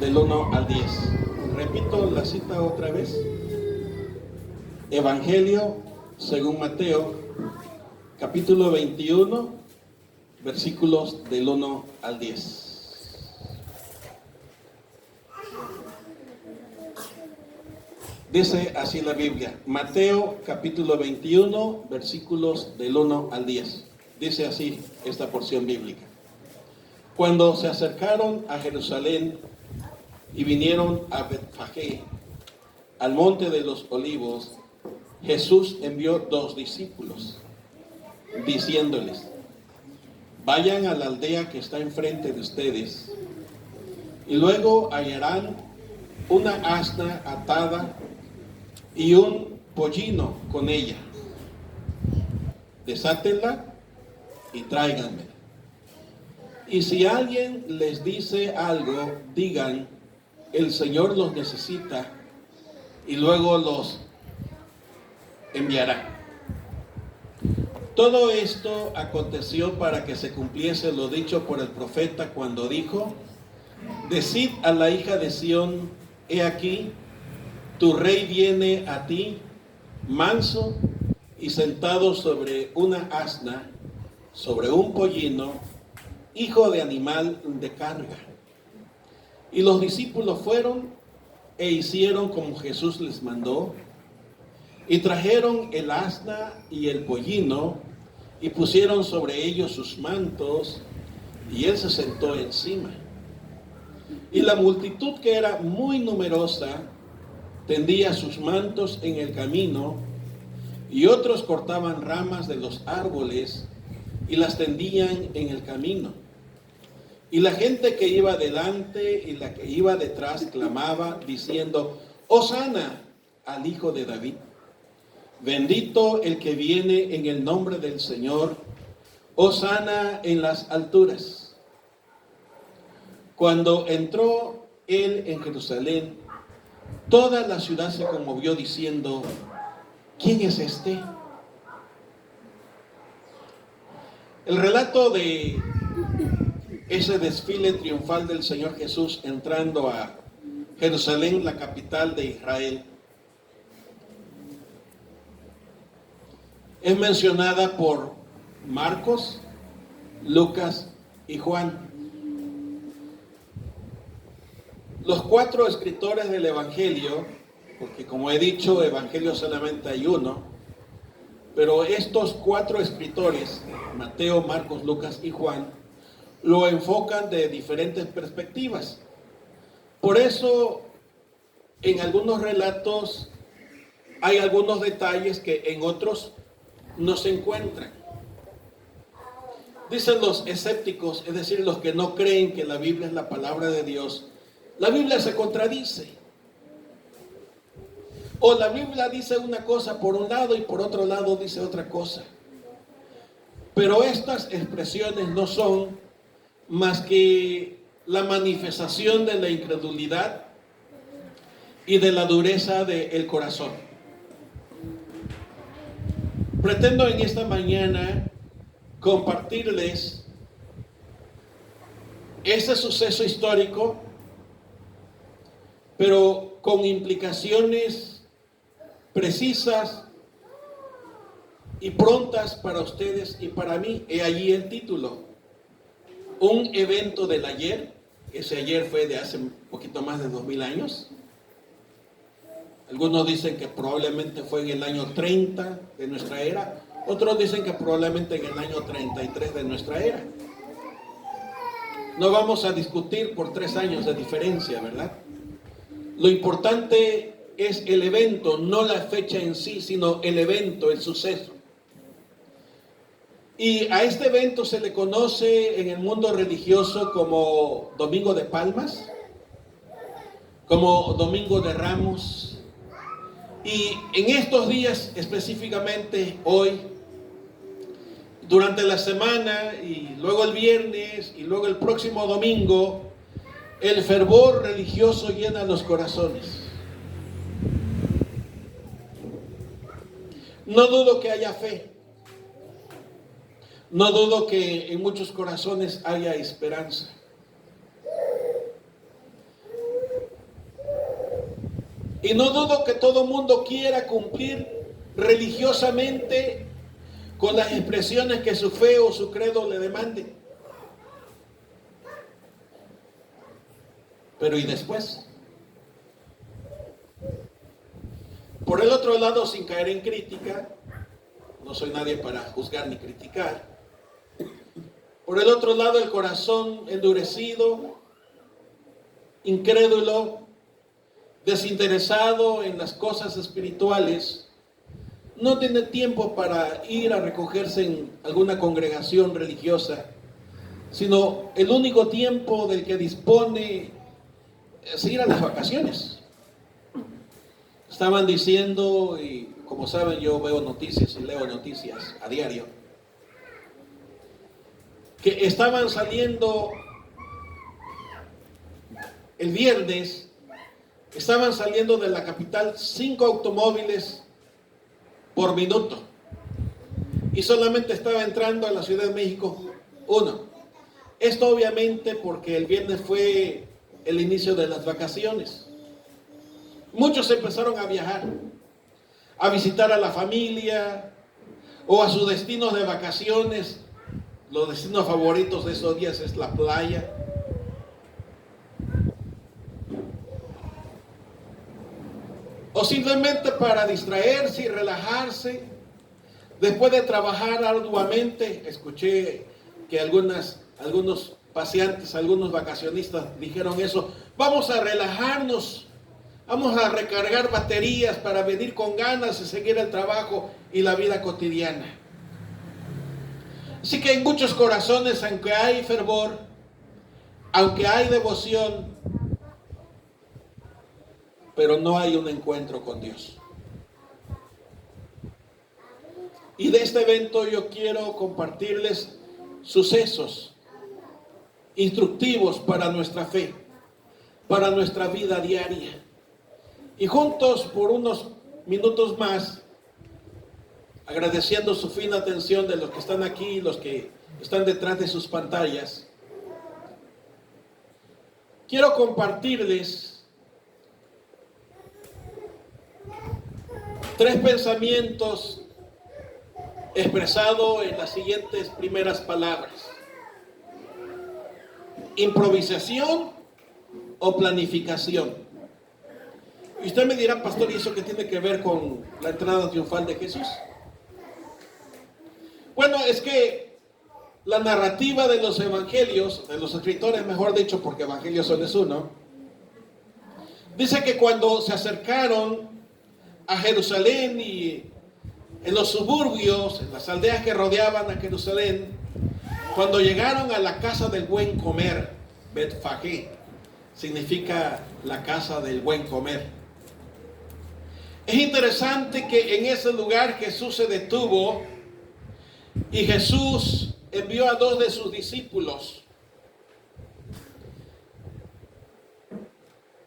del 1 al 10. Repito la cita otra vez. Evangelio según Mateo, capítulo 21, versículos del 1 al 10. Dice así la Biblia, Mateo capítulo 21, versículos del 1 al 10. Dice así esta porción bíblica. Cuando se acercaron a Jerusalén y vinieron a Betfagé, al monte de los olivos, Jesús envió 2 discípulos, diciéndoles, vayan a la aldea que está enfrente de ustedes, y luego hallarán una asna atada y un pollino con ella. Desátenla y tráiganme. Y si alguien les dice algo, digan, el Señor los necesita y luego los enviará. Todo esto aconteció para que se cumpliese lo dicho por el profeta cuando dijo, decid a la hija de Sión, he aquí, tu rey viene a ti, manso y sentado sobre una asna, sobre un pollino, hijo de animal de carga. Y los discípulos fueron e hicieron como Jesús les mandó, y trajeron el asna y el pollino, y pusieron sobre ellos sus mantos, y él se sentó encima. Y la multitud, que era muy numerosa, tendía sus mantos en el camino, y otros cortaban ramas de los árboles y las tendían en el camino. Y la gente que iba delante y la que iba detrás clamaba diciendo, Hosana al Hijo de David. Bendito el que viene en el nombre del Señor, Hosana en las alturas. Cuando entró él en Jerusalén, toda la ciudad se conmovió diciendo, ¿quién es este? El relato de ese desfile triunfal del Señor Jesús entrando a Jerusalén, la capital de Israel, es mencionada por Marcos, Lucas y Juan. Los 4 escritores del Evangelio, porque como he dicho, Evangelio solamente hay uno, pero estos 4 escritores, Mateo, Marcos, Lucas y Juan, lo enfocan de diferentes perspectivas. Por eso, en algunos relatos hay algunos detalles que en otros no se encuentran. Dicen los escépticos, es decir, los que no creen que la Biblia es la palabra de Dios, la Biblia se contradice. O la Biblia dice una cosa por un lado y por otro lado dice otra cosa. Pero estas expresiones no son más que la manifestación de la incredulidad y de la dureza del corazón. Pretendo en esta mañana compartirles este suceso histórico, pero con implicaciones precisas y prontas para ustedes y para mí. He allí el título, un evento del ayer. Ese ayer fue de hace un poquito más de 2000 años. Algunos dicen que probablemente fue en el año 30 de nuestra era, otros dicen que probablemente en el año 33 de nuestra era. No vamos a discutir por 3 años de diferencia, ¿verdad? Lo importante es el evento, no la fecha en sí, sino el evento, el suceso. Y a este evento se le conoce en el mundo religioso como Domingo de Palmas, como Domingo de Ramos. Y en estos días, específicamente hoy, durante la semana y luego el viernes y luego el próximo domingo, el fervor religioso llena los corazones. No dudo que haya fe. No dudo que en muchos corazones haya esperanza. Y no dudo que todo mundo quiera cumplir religiosamente con las expresiones que su fe o su credo le demande. Pero ¿y después? Por el otro lado, sin caer en crítica, no soy nadie para juzgar ni criticar. Por el otro lado, el corazón endurecido, incrédulo, desinteresado en las cosas espirituales, no tiene tiempo para ir a recogerse en alguna congregación religiosa, sino el único tiempo del que dispone es ir a las vacaciones. Estaban diciendo, y como saben, yo veo noticias y leo noticias a diario, que estaban saliendo el viernes, estaban saliendo de la capital 5 automóviles por minuto, y solamente estaba entrando a la Ciudad de México 1. Esto obviamente porque el viernes fue el inicio de las vacaciones. Muchos empezaron a viajar, a visitar a la familia o a sus destinos de vacaciones. Los destinos favoritos de esos días es la playa. O simplemente para distraerse y relajarse después de trabajar arduamente. Escuché que algunos paseantes, algunos vacacionistas dijeron eso: vamos a relajarnos, vamos a recargar baterías para venir con ganas y seguir el trabajo y la vida cotidiana. Así que en muchos corazones, aunque hay fervor, aunque hay devoción, pero no hay un encuentro con Dios. Y de este evento yo quiero compartirles sucesos instructivos para nuestra fe, para nuestra vida diaria. Y juntos, por unos minutos más, agradeciendo su fina atención de los que están aquí y los que están detrás de sus pantallas, quiero compartirles 3 pensamientos expresados en las siguientes primeras palabras: improvisación o planificación. Y usted me dirá: pastor, ¿y eso qué tiene que ver con la entrada triunfal de Jesús? Bueno, es que la narrativa de los evangelios, de los escritores, mejor dicho, porque evangelio solo es uno, dice que cuando se acercaron a Jerusalén y en los suburbios, en las aldeas que rodeaban a Jerusalén, cuando llegaron a la casa del buen comer, Betfagé, significa la casa del buen comer. Es interesante que en ese lugar Jesús se detuvo y Jesús envió a 2 de sus discípulos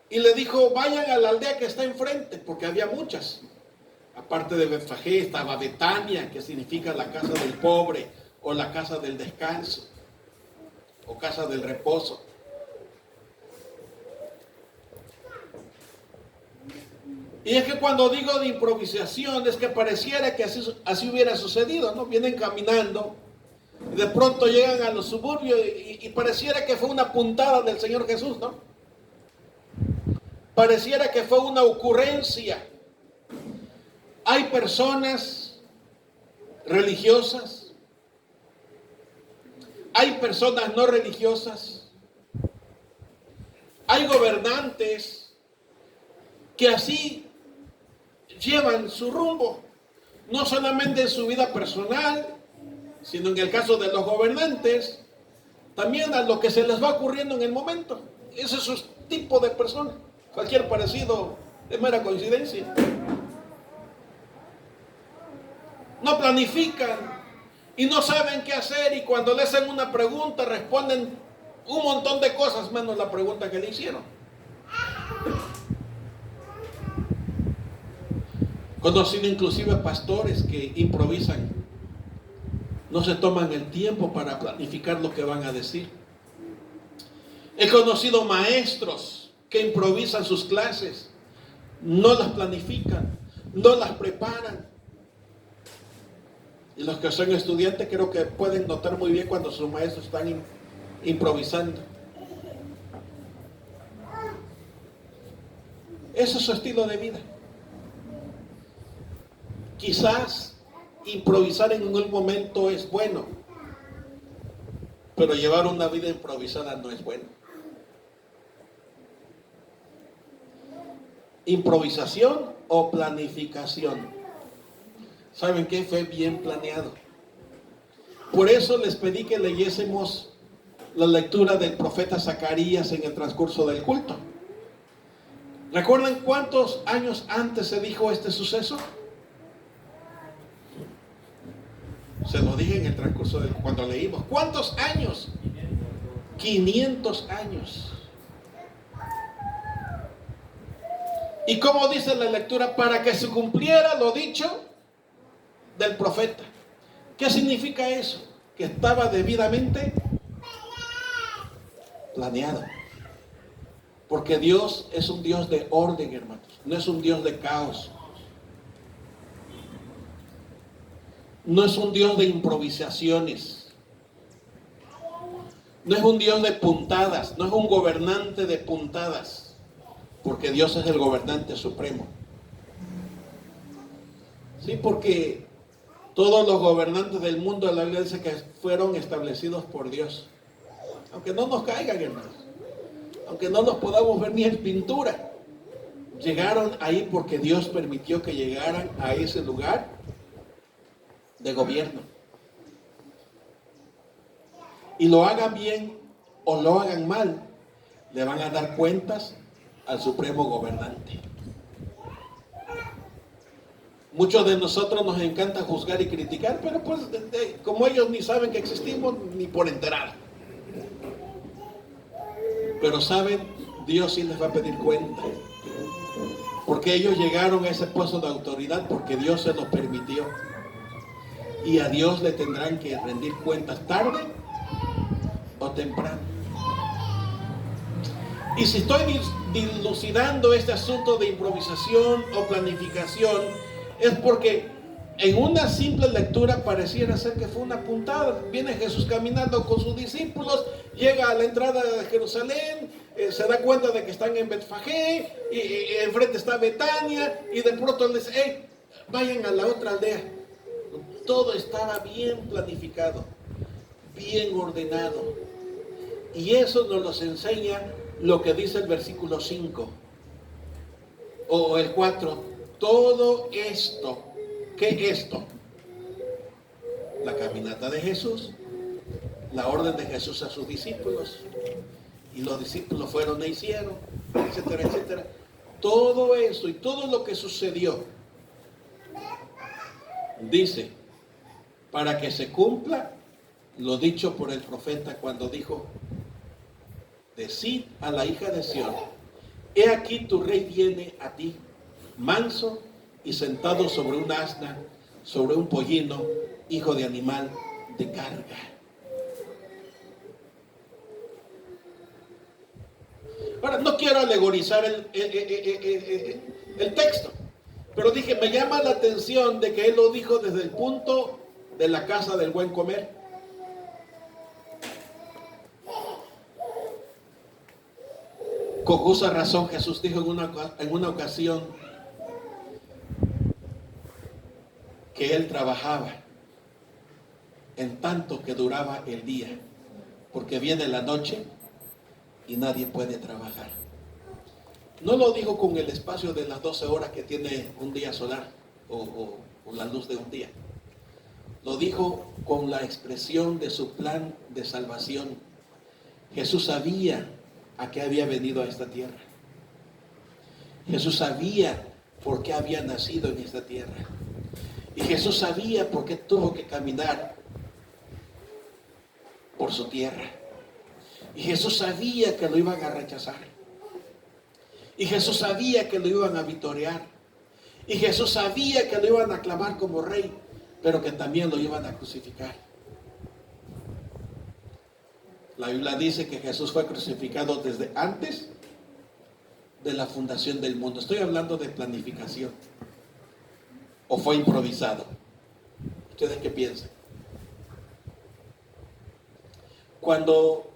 y le dijo: vayan a la aldea que está enfrente, porque había muchas. Aparte de Betfagé estaba Betania, que significa la casa del pobre o la casa del descanso o casa del reposo. Y es que cuando digo de improvisación, es que pareciera que así hubiera sucedido, ¿no? Vienen caminando y de pronto llegan a los suburbios y pareciera que fue una puntada del Señor Jesús, ¿no? Pareciera que fue una ocurrencia. Hay personas religiosas, hay personas no religiosas, hay gobernantes que así llevan su rumbo, no solamente en su vida personal, sino en el caso de los gobernantes, también a lo que se les va ocurriendo en el momento. Ese es su tipo de persona. Cualquier parecido es mera coincidencia. No planifican y no saben qué hacer, y cuando le hacen una pregunta responden un montón de cosas menos la pregunta que le hicieron. Conocido inclusive pastores que improvisan, no se toman el tiempo para planificar lo que van a decir. He conocido maestros que improvisan sus clases, no las planifican, no las preparan. Y los que son estudiantes creo que pueden notar muy bien cuando sus maestros están improvisando. Ese es su estilo de vida. Quizás improvisar en un momento es bueno, pero llevar una vida improvisada no es bueno. Improvisación o planificación. ¿Saben qué? Fue bien planeado. Por eso les pedí que leyésemos la lectura del profeta Zacarías en el transcurso del culto. ¿Recuerdan cuántos años antes se dijo este suceso? Se lo dije en el transcurso del cuando leímos. ¿Cuántos años? 500 años. ¿Y cómo dice la lectura? Para que se cumpliera lo dicho del profeta. ¿Qué significa eso? Que estaba debidamente planeado. Porque Dios es un Dios de orden, hermanos. No es un Dios de caos. No es un Dios de improvisaciones. No es un Dios de puntadas. No es un gobernante de puntadas. Porque Dios es el gobernante supremo. Sí, porque todos los gobernantes del mundo de la Biblia dice que fueron establecidos por Dios. Aunque no nos caigan, hermanos. Aunque no los podamos ver ni en pintura. Llegaron ahí porque Dios permitió que llegaran a ese lugar de gobierno. Y lo hagan bien o lo hagan mal, le van a dar cuentas al supremo gobernante. Muchos de nosotros nos encanta juzgar y criticar, pero pues como ellos ni saben que existimos, ni por enterar. Pero saben, Dios sí les va a pedir cuenta. Porque ellos llegaron a ese puesto de autoridad porque Dios se los permitió. Y a Dios le tendrán que rendir cuentas tarde o temprano. Y si estoy dilucidando este asunto de improvisación o planificación, es porque en una simple lectura pareciera ser que fue una puntada. Viene Jesús caminando con sus discípulos, llega a la entrada de Jerusalén, se da cuenta de que están en Betfagé, y enfrente está Betania, y de pronto les dice, hey, vayan a la otra aldea. Todo estaba bien planificado, bien ordenado. Y eso nos los enseña lo que dice el versículo 5 o el 4. Todo esto, ¿qué es esto? La caminata de Jesús, la orden de Jesús a sus discípulos, y los discípulos fueron e hicieron, etcétera, etcétera. Todo eso y todo lo que sucedió, dice, para que se cumpla lo dicho por el profeta cuando dijo, decid a la hija de Sión, he aquí tu rey viene a ti, manso y sentado sobre un asna, sobre un pollino, hijo de animal de carga. Ahora, no quiero alegorizar el texto, pero dije, me llama la atención de que él lo dijo desde el punto de la casa del buen comer. Con justa razón Jesús dijo en una ocasión que él trabajaba en tanto que duraba el día, porque viene la noche y nadie puede trabajar. No lo dijo con el espacio de las 12 horas que tiene un día solar o la luz de un día. Lo dijo con la expresión de su plan de salvación. Jesús sabía a qué había venido a esta tierra. Jesús sabía por qué había nacido en esta tierra. Y Jesús sabía por qué tuvo que caminar por su tierra. Y Jesús sabía que lo iban a rechazar. Y Jesús sabía que lo iban a vitorear. Y Jesús sabía que lo iban a aclamar como rey, pero que también lo iban a crucificar. La Biblia dice que Jesús fue crucificado desde antes de la fundación del mundo. Estoy hablando de planificación. ¿O fue improvisado? ¿Ustedes qué piensan? Cuando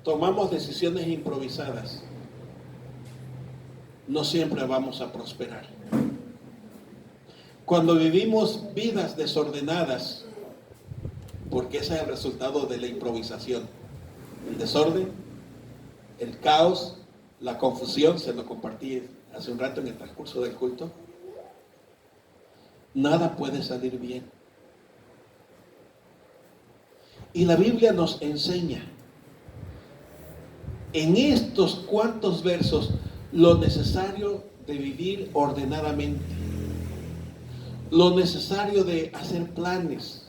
tomamos decisiones improvisadas, no siempre vamos a prosperar. Cuando vivimos vidas desordenadas, porque ese es el resultado de la improvisación, el desorden, el caos, la confusión, se lo compartí hace un rato en el transcurso del culto, nada puede salir bien. Y la Biblia nos enseña en estos cuantos versos lo necesario de vivir ordenadamente, lo necesario de hacer planes,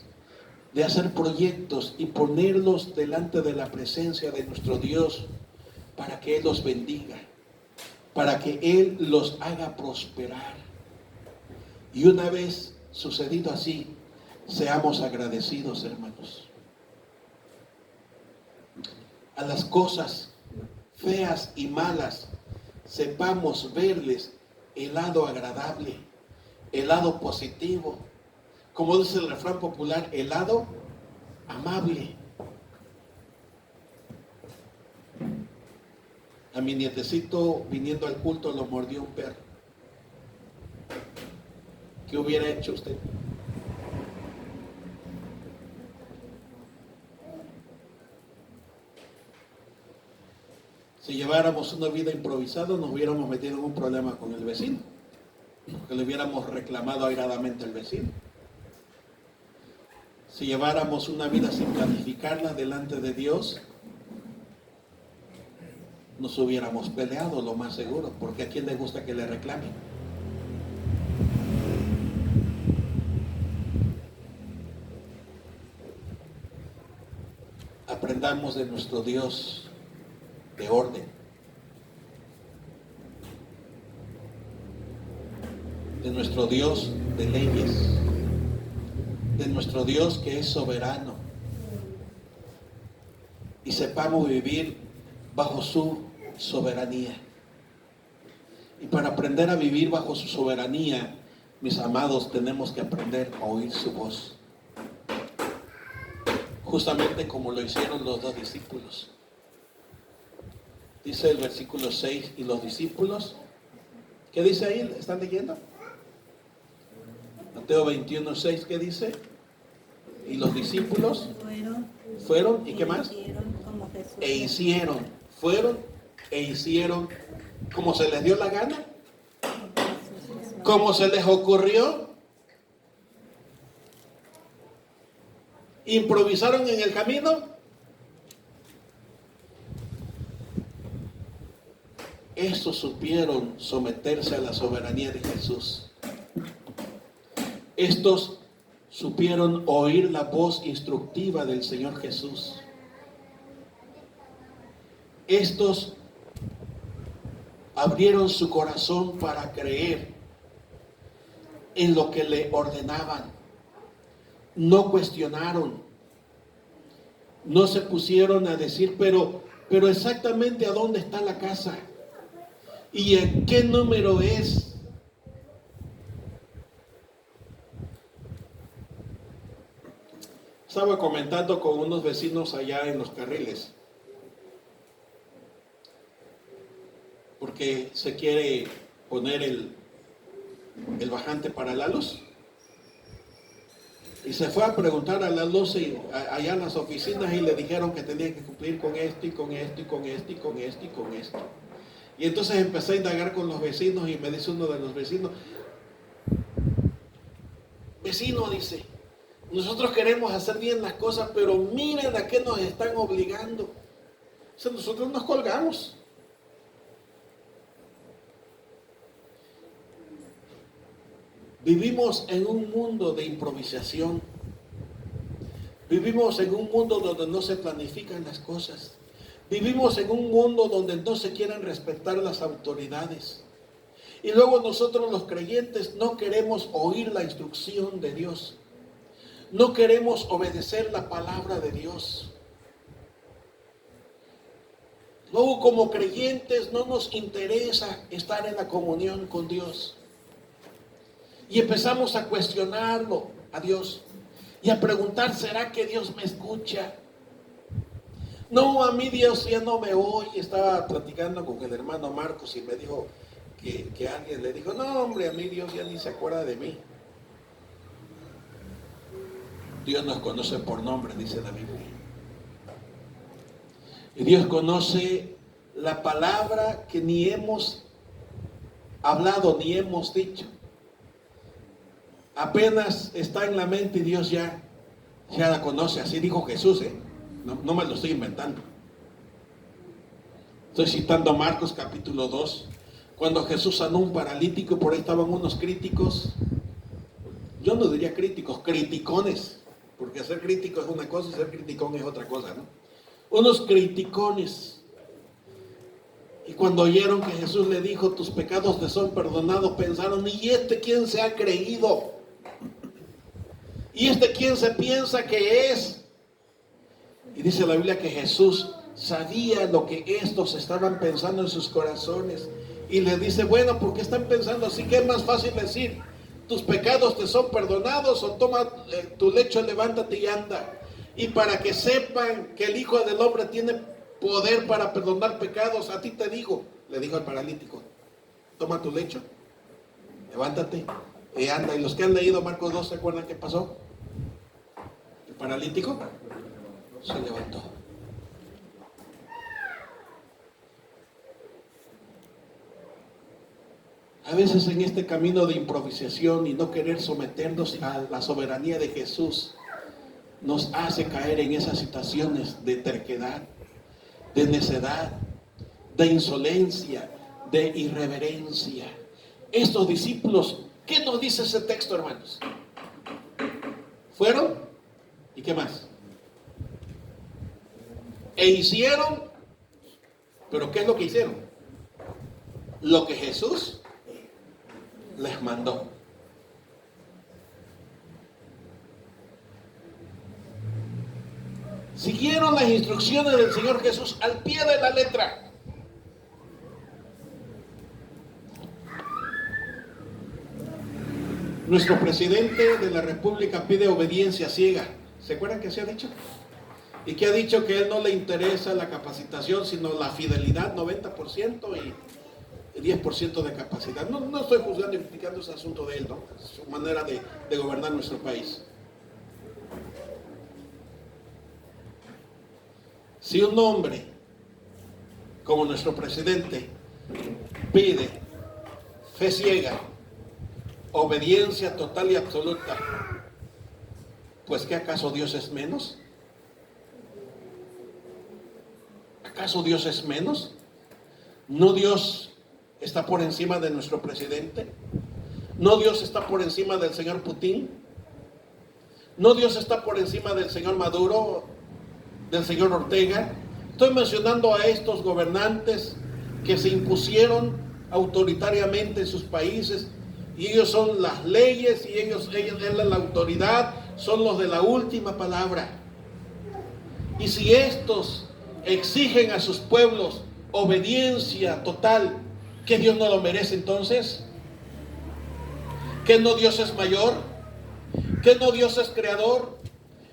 de hacer proyectos y ponerlos delante de la presencia de nuestro Dios para que Él los bendiga, para que Él los haga prosperar. Y una vez sucedido así, seamos agradecidos, hermanos. A las cosas feas y malas, sepamos verles el lado agradable, el lado positivo. Como dice el refrán popular, el lado amable. A mi nietecito, viniendo al culto, lo mordió un perro. ¿Qué hubiera hecho usted? Si lleváramos una vida improvisada, nos hubiéramos metido en un problema con el vecino, que le hubiéramos reclamado airadamente al vecino. Si lleváramos una vida sin planificarla delante de Dios, nos hubiéramos peleado, lo más seguro, porque a quién le gusta que le reclamen. Aprendamos de nuestro Dios de orden, de nuestro Dios de leyes, de nuestro Dios que es soberano, y sepamos vivir bajo su soberanía. Y para aprender a vivir bajo su soberanía, mis amados, tenemos que aprender a oír su voz, justamente como lo hicieron los dos discípulos. Dice el versículo 6, y los discípulos, ¿qué dice ahí? ¿Están leyendo? Mateo 21, 6, ¿qué dice? Y los discípulos fueron, ¿y qué más? E hicieron, fueron e hicieron como se les dio la gana, como se les ocurrió, improvisaron en el camino. Estos supieron someterse a la soberanía de Jesús. Estos supieron oír la voz instructiva del Señor Jesús. Estos abrieron su corazón para creer en lo que le ordenaban. No cuestionaron. No se pusieron a decir, pero exactamente a dónde está la casa. ¿Y en qué número es? Estaba comentando con unos vecinos allá en Los Carriles, porque se quiere poner el bajante para la luz. Y se fue a preguntar a la luz allá en las oficinas, y le dijeron que tenía que cumplir con esto y con esto y con esto y con esto y con esto. Y entonces empecé a indagar con los vecinos, y me dice uno de los vecinos, vecino, dice, nosotros queremos hacer bien las cosas, pero miren a qué nos están obligando. O sea, nosotros nos colgamos. Vivimos en un mundo de improvisación. Vivimos en un mundo donde no se planifican las cosas. Vivimos en un mundo donde no se quieren respetar las autoridades. Y luego nosotros los creyentes no queremos oír la instrucción de Dios. No queremos obedecer la palabra de Dios. Luego, como creyentes, no nos interesa estar en la comunión con Dios. Y empezamos a cuestionarlo a Dios y a preguntar, ¿será que Dios me escucha? No, a mí Dios ya no me oye. Estaba platicando con el hermano Marcos y me dijo que alguien le dijo, no hombre, a mí Dios ya ni se acuerda de mí. Dios nos conoce por nombre, dice la Biblia. Y Dios conoce la palabra que ni hemos hablado ni hemos dicho. Apenas está en la mente y Dios ya la conoce. Así dijo Jesús, no me lo estoy inventando. Estoy citando Marcos capítulo 2. Cuando Jesús sanó un paralítico, por ahí estaban unos críticos. Yo no diría críticos, criticones. Porque ser crítico es una cosa y ser criticón es otra cosa, ¿no? Unos criticones. Y cuando oyeron que Jesús le dijo, tus pecados te son perdonados, pensaron, ¿y este quién se ha creído? ¿Y este quién se piensa que es? Y dice la Biblia que Jesús sabía lo que estos estaban pensando en sus corazones. Y les dice, bueno, ¿por qué están pensando así? ¿Qué es más fácil decir? ¿Tus pecados te son perdonados? O toma tu lecho, levántate y anda. Y para que sepan que el Hijo del Hombre tiene poder para perdonar pecados, a ti te digo, le dijo al paralítico, toma tu lecho, levántate y anda. Y los que han leído Marcos 2, ¿se acuerdan qué pasó? El paralítico se levantó. A veces en este camino de improvisación y no querer someternos a la soberanía de Jesús, nos hace caer en esas situaciones de terquedad, de necedad, de insolencia, de irreverencia. Estos discípulos, ¿qué nos dice ese texto, hermanos? Fueron, ¿y qué más? E hicieron, pero ¿qué es lo que hicieron? Lo que Jesús les mandó. Siguieron las instrucciones del Señor Jesús al pie de la letra. Nuestro presidente de la República pide obediencia ciega. ¿Se acuerdan que se ha dicho? Y que ha dicho que a él no le interesa la capacitación, sino la fidelidad, 90% y 10% de capacidad. No estoy juzgando y criticando ese asunto de él, ¿no? Su manera de gobernar nuestro país. Si un hombre como nuestro presidente pide fe ciega, obediencia total y absoluta, pues ¿qué acaso Dios es menos? ¿Acaso Dios es menos? ¿No Dios está por encima de nuestro presidente? ¿No Dios está por encima del señor Putin? ¿No Dios está por encima del señor Maduro, del señor Ortega? Estoy mencionando a estos gobernantes que se impusieron autoritariamente en sus países y ellos son las leyes y ellos es la autoridad, son los de la última palabra. Y si estos exigen a sus pueblos obediencia total, ¿que Dios no lo merece entonces? ¿Que no Dios es mayor? ¿Que no Dios es creador?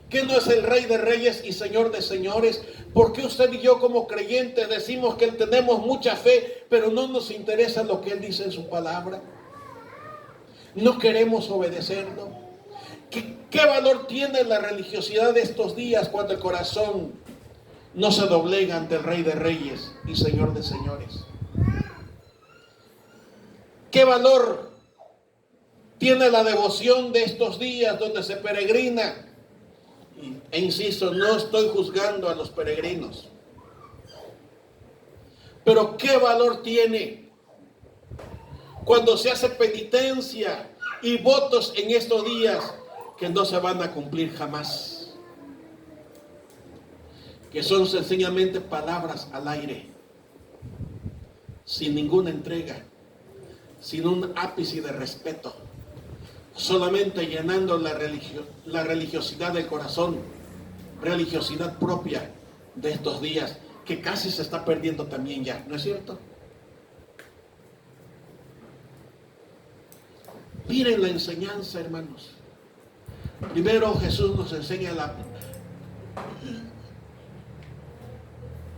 ¿Que no es el Rey de Reyes y Señor de Señores? ¿Por qué usted y yo como creyentes decimos que tenemos mucha fe, pero no nos interesa lo que Él dice en su palabra? ¿No queremos obedecerlo? ¿Qué valor tiene la religiosidad de estos días cuando el corazón no se doblega ante el Rey de Reyes y Señor de Señores? ¿Qué valor tiene la devoción de estos días donde se peregrina? E insisto, no estoy juzgando a los peregrinos, pero ¿qué valor tiene cuando se hace penitencia y votos en estos días que no se van a cumplir jamás? Que son sencillamente palabras al aire, sin ninguna entrega, sin un ápice de respeto, solamente llenando la religiosidad del corazón, religiosidad propia de estos días, que casi se está perdiendo también ya, ¿no es cierto? Miren la enseñanza, hermanos. Primero Jesús nos enseña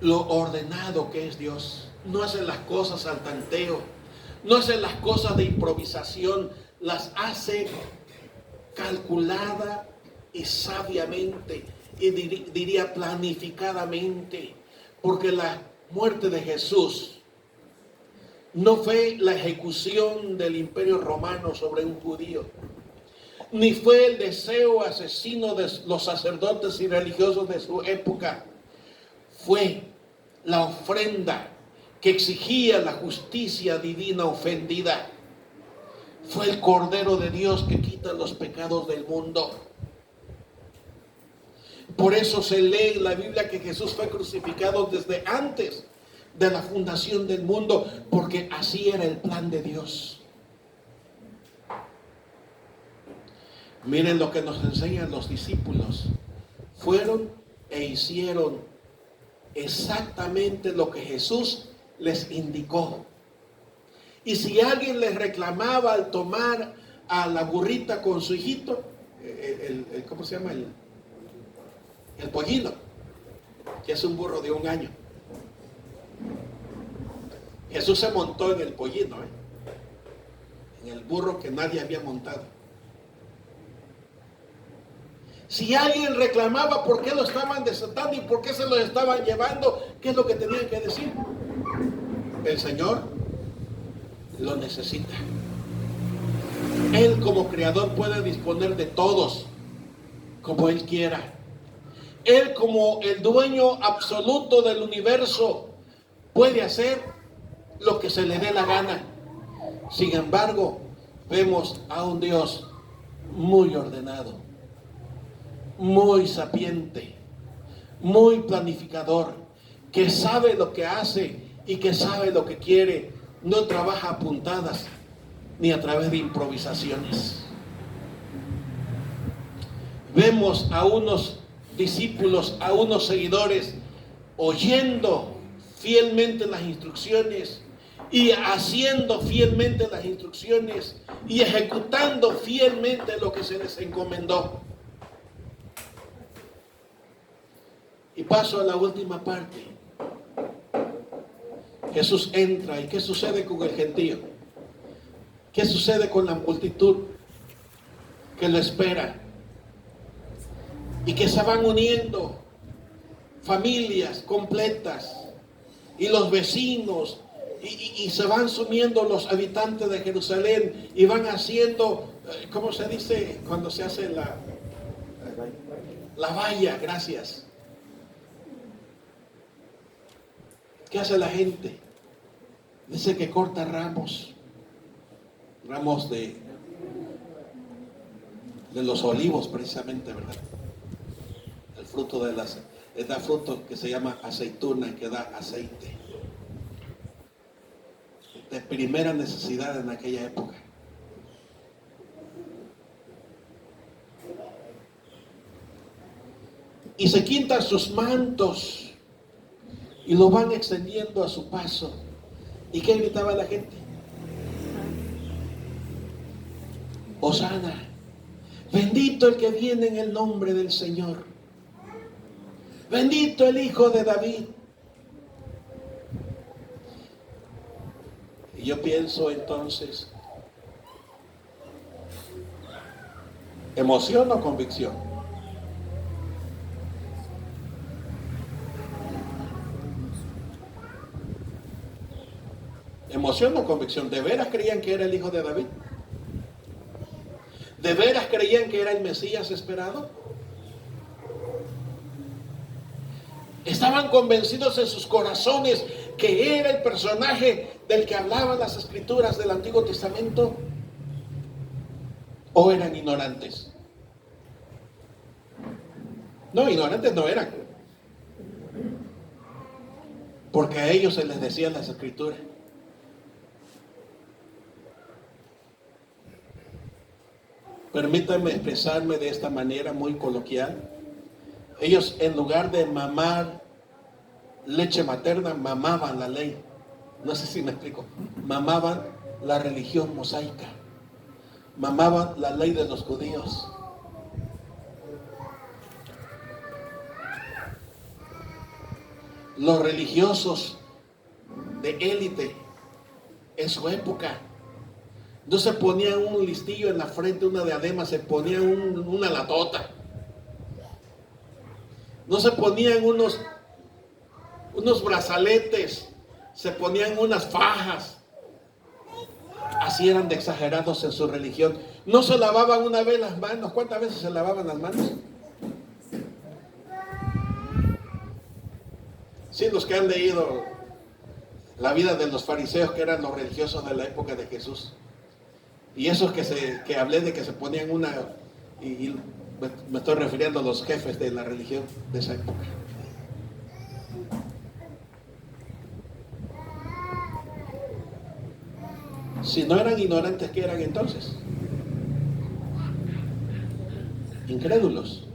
lo ordenado que es Dios. No hace las cosas al tanteo, no hace las cosas de improvisación, las hace calculada y sabiamente, y diría planificadamente, porque la muerte de Jesús no fue la ejecución del imperio romano sobre un judío, ni fue el deseo asesino de los sacerdotes y religiosos de su época. Fue la ofrenda que exigía la justicia divina ofendida. Fue el Cordero de Dios que quita los pecados del mundo. Por eso se lee en la Biblia que Jesús fue crucificado desde antes de la fundación del mundo, porque así era el plan de Dios. Miren lo que nos enseñan los discípulos. Fueron e hicieron exactamente lo que Jesús les indicó. Y si alguien les reclamaba al tomar a la burrita con su hijito, ¿cómo se llama? El pollino, que es un burro de 1 año. Jesús se montó en el pollino, en el burro que nadie había montado. Si alguien reclamaba por qué lo estaban desatando y por qué se lo estaban llevando, ¿qué es lo que tenían que decir? El Señor lo necesita. Él como creador puede disponer de todos como Él quiera. Él como el dueño absoluto del universo puede hacer lo que se le dé la gana. Sin embargo, vemos a un Dios muy ordenado, muy sapiente, muy planificador, que sabe lo que hace y que sabe lo que quiere. No trabaja a puntadas ni a través de improvisaciones. Vemos a unos discípulos, a unos seguidores oyendo fielmente las instrucciones y haciendo fielmente las instrucciones y ejecutando fielmente lo que se les encomendó. Y paso a la última parte. Jesús entra, ¿y qué sucede con el gentío? ¿Qué sucede con la multitud que lo espera? Y que se van uniendo familias completas y los vecinos y se van sumiendo los habitantes de Jerusalén y van haciendo, ¿cómo se dice cuando se hace la valla? Gracias. ¿Qué hace la gente? Dice que corta ramos de los olivos, precisamente, ¿verdad? El fruto da fruto que se llama aceituna, que da aceite. De primera necesidad en aquella época. Y se quitan sus mantos y lo van extendiendo a su paso. ¿Y qué gritaba la gente? Hosana, bendito el que viene en el nombre del Señor. Bendito el Hijo de David. Y yo pienso entonces, ¿emoción o convicción? ¿Emoción o convicción? ¿De veras creían que era el Hijo de David? ¿De veras creían que era el Mesías esperado? ¿Estaban convencidos en sus corazones que era el personaje del que hablaban las escrituras del Antiguo Testamento? ¿O eran ignorantes? No, ignorantes no eran, porque a ellos se les decían las escrituras. Permítanme expresarme de esta manera muy coloquial. Ellos, en lugar de mamar leche materna, mamaban la ley. No sé si me explico. Mamaban la religión mosaica. Mamaban la ley de los judíos. Los religiosos de élite en su época no se ponían un listillo en la frente, una diadema, se ponían una latota. No se ponían unos brazaletes, se ponían unas fajas. Así eran de exagerados en su religión. No se lavaban una vez las manos. ¿Cuántas veces se lavaban las manos? Sí, los que han leído la vida de los fariseos, que eran los religiosos de la época de Jesús. Y esos que hablé de que se ponían una, y me estoy refiriendo a los jefes de la religión de esa época. Si no eran ignorantes, ¿qué eran entonces? Incrédulos,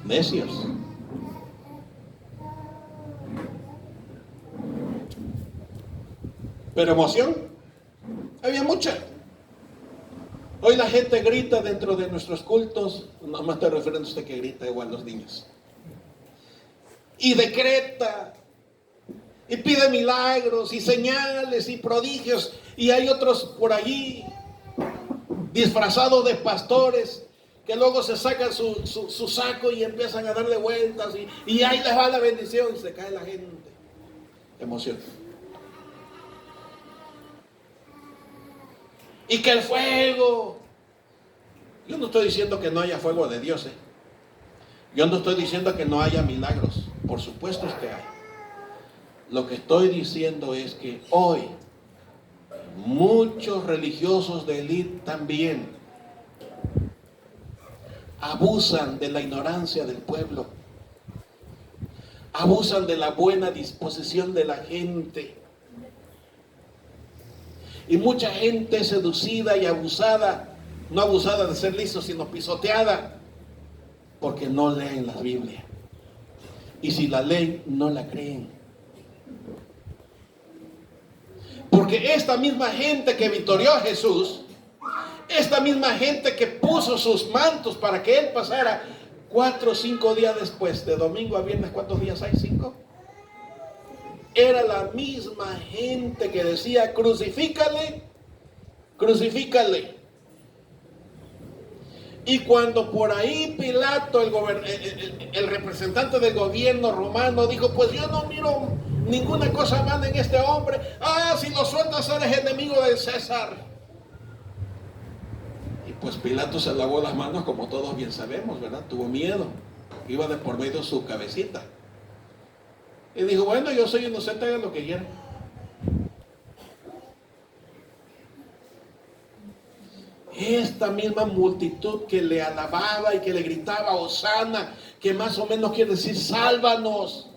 necios. Pero emoción, había mucha. Hoy la gente grita dentro de nuestros cultos, no me estoy refiriendo a usted que grita igual los niños, y decreta, y pide milagros, y señales, y prodigios, y hay otros por allí, disfrazados de pastores, que luego se sacan su saco y empiezan a darle vueltas, y ahí les va la bendición, y se cae la gente. Emoción. Y que el fuego. Yo no estoy diciendo que no haya fuego de Dios, Yo no estoy diciendo que no haya milagros. Por supuesto que hay. Lo que estoy diciendo es que hoy muchos religiosos de élite también abusan de la ignorancia del pueblo. Abusan de la buena disposición de la gente. Y mucha gente seducida y abusada, no abusada de ser listo, sino pisoteada, porque no leen la Biblia. Y si la leen, no la creen. Porque esta misma gente que victorió a Jesús, esta misma gente que puso sus mantos para que Él pasara 4 o 5 días después, de domingo a viernes, ¿cuántos días hay? 5. Era la misma gente que decía, crucifícale, crucifícale. Y cuando por ahí Pilato, el representante del gobierno romano, dijo, pues yo no miro ninguna cosa mala en este hombre. Si lo sueltas eres enemigo de César. Y pues Pilato se lavó las manos, como todos bien sabemos, ¿verdad? Tuvo miedo. Iba de por medio su cabecita. Y dijo, bueno, yo soy inocente, hagan lo que quieran. Esta misma multitud que le alababa y que le gritaba Hosana, que más o menos quiere decir sálvanos.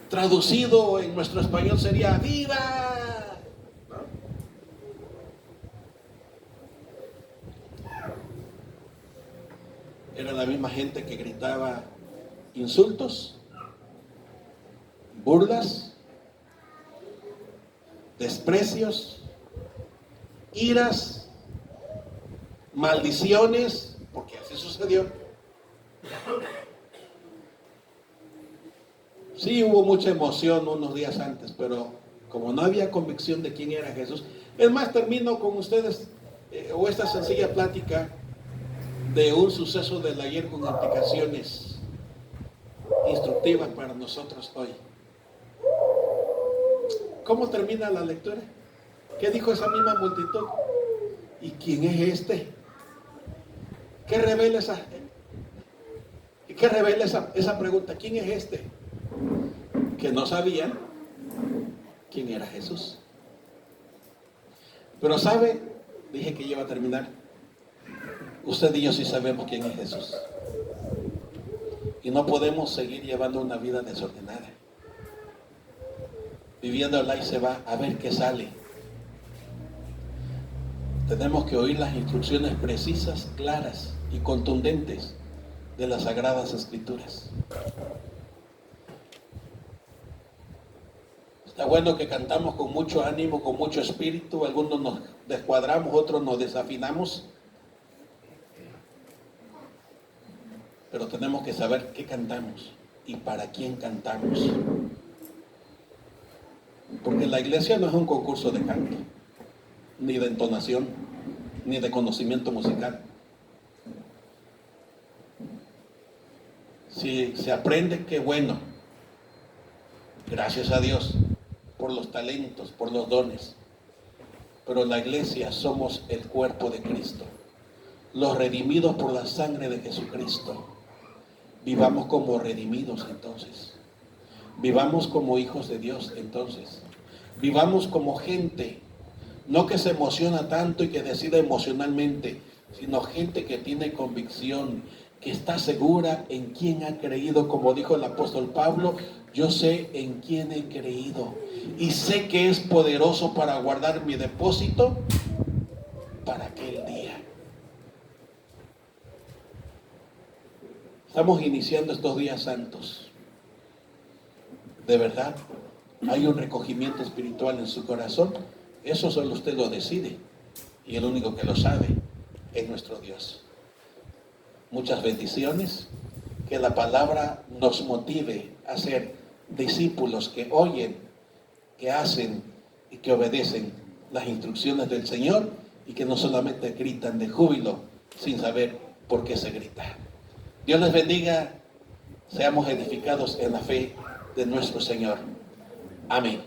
Traducido en nuestro español sería viva. ¿No? Era la misma gente que gritaba insultos, burlas, desprecios, iras, maldiciones, porque así sucedió. Sí hubo mucha emoción unos días antes, pero como no había convicción de quién era Jesús. Es más, termino con ustedes o esta sencilla plática de un suceso del ayer con implicaciones instructivas para nosotros hoy. ¿Cómo termina la lectura? ¿Qué dijo esa misma multitud? ¿Y quién es este? ¿Qué revela esa pregunta? ¿Quién es este? Que no sabían quién era Jesús. Pero sabe, dije que iba a terminar. Usted y yo sí sabemos quién es Jesús. Y no podemos seguir llevando una vida desordenada. Viviéndola y se va a ver qué sale. Tenemos que oír las instrucciones precisas, claras y contundentes de las Sagradas Escrituras. Está bueno que cantamos con mucho ánimo, con mucho espíritu. Algunos nos descuadramos, otros nos desafinamos. Pero tenemos que saber qué cantamos y para quién cantamos. Porque la iglesia no es un concurso de canto, ni de entonación, ni de conocimiento musical. Si se aprende, qué bueno. Gracias a Dios por los talentos, por los dones. Pero la iglesia somos el cuerpo de Cristo, los redimidos por la sangre de Jesucristo. Vivamos como redimidos entonces. Vivamos como hijos de Dios entonces. Vivamos como gente, no que se emociona tanto y que decida emocionalmente, sino gente que tiene convicción, que está segura en quién ha creído, como dijo el apóstol Pablo: yo sé en quién he creído y sé que es poderoso para guardar mi depósito para aquel día. Estamos iniciando estos días santos. De verdad, hay un recogimiento espiritual en su corazón. Eso solo usted lo decide, y el único que lo sabe es nuestro Dios. Muchas bendiciones. Que la palabra nos motive a ser discípulos que oyen, que hacen y que obedecen las instrucciones del Señor, y que no solamente gritan de júbilo sin saber por qué se grita. Dios les bendiga. Seamos edificados en la fe de nuestro Señor. Amén.